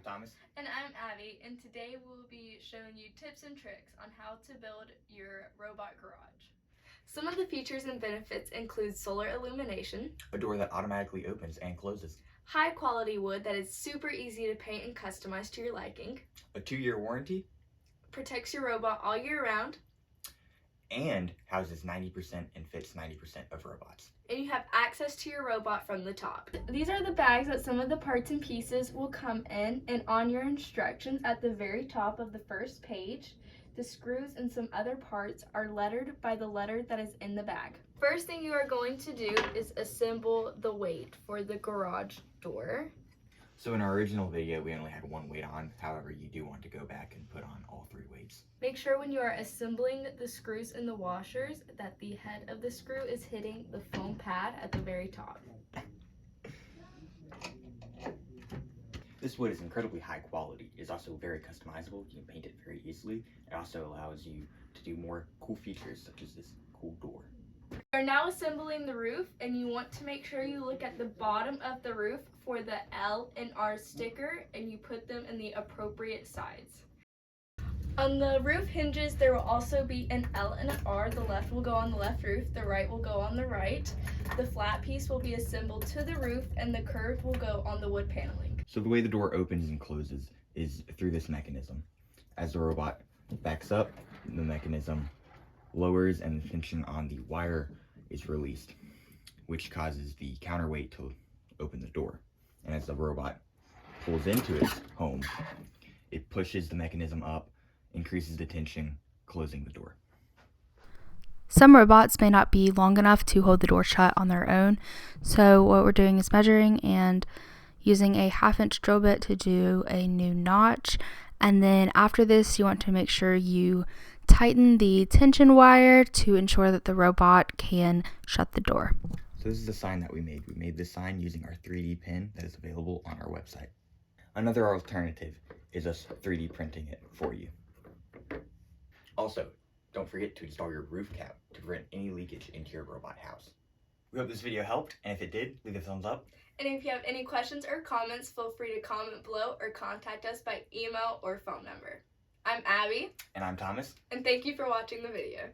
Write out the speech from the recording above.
Thomas. And I'm Abby, and today we'll be showing you tips and tricks on how to build your robot garage. Some of the features and benefits include solar illumination, A door that automatically opens and closes, high quality wood that is super easy to paint and customize to your liking, a 2-year warranty, protects your robot all year round, and houses 90% and fits 90% of robots. and you have access to your robot from the top. These are the bags that some of the parts and pieces will come in, and on your instructions at the very top of the first page, the screws and some other parts are lettered by the letter that is in the bag. First thing you are going to do is assemble the weight for the garage door. So in our original video, we only had one weight on. However, you do want to go back and put on all 3 weights. Make sure when you are assembling the screws and the washers that the head of the screw is hitting the foam pad at the very top. This wood is incredibly high quality. It is also very customizable. You can paint it very easily. It also allows you to do more cool features such as this cool door. We are now assembling the roof, and you want to make sure you look at the bottom of the roof for the L and R sticker, and you put them in the appropriate sides. On the roof hinges, there will also be an L and an R. The left will go on the left roof, the right will go on the right. The flat piece will be assembled to the roof, and the curved will go on the wood paneling. So the way the door opens and closes is through this mechanism. As the robot backs up, the mechanism lowers and the tension on the wire is released, which causes the counterweight to open the door. And as the robot pulls into its home, it pushes the mechanism up, increases the tension, closing the door. Some robots may not be long enough to hold the door shut on their own, so what we're doing is measuring and using a 1/2-inch drill bit to do a new notch. And then after this, you want to make sure you tighten the tension wire to ensure that the robot can shut the door. So this is the sign that we made. We made this sign using our 3D pen that is available on our website. Another alternative is us 3D printing it for you. Also, don't forget to install your roof cap to prevent any leakage into your robot house. We hope this video helped, and if it did, leave a thumbs up. And if you have any questions or comments, feel free to comment below or contact us by email or phone number. I'm Abby. And I'm Thomas. And thank you for watching the video.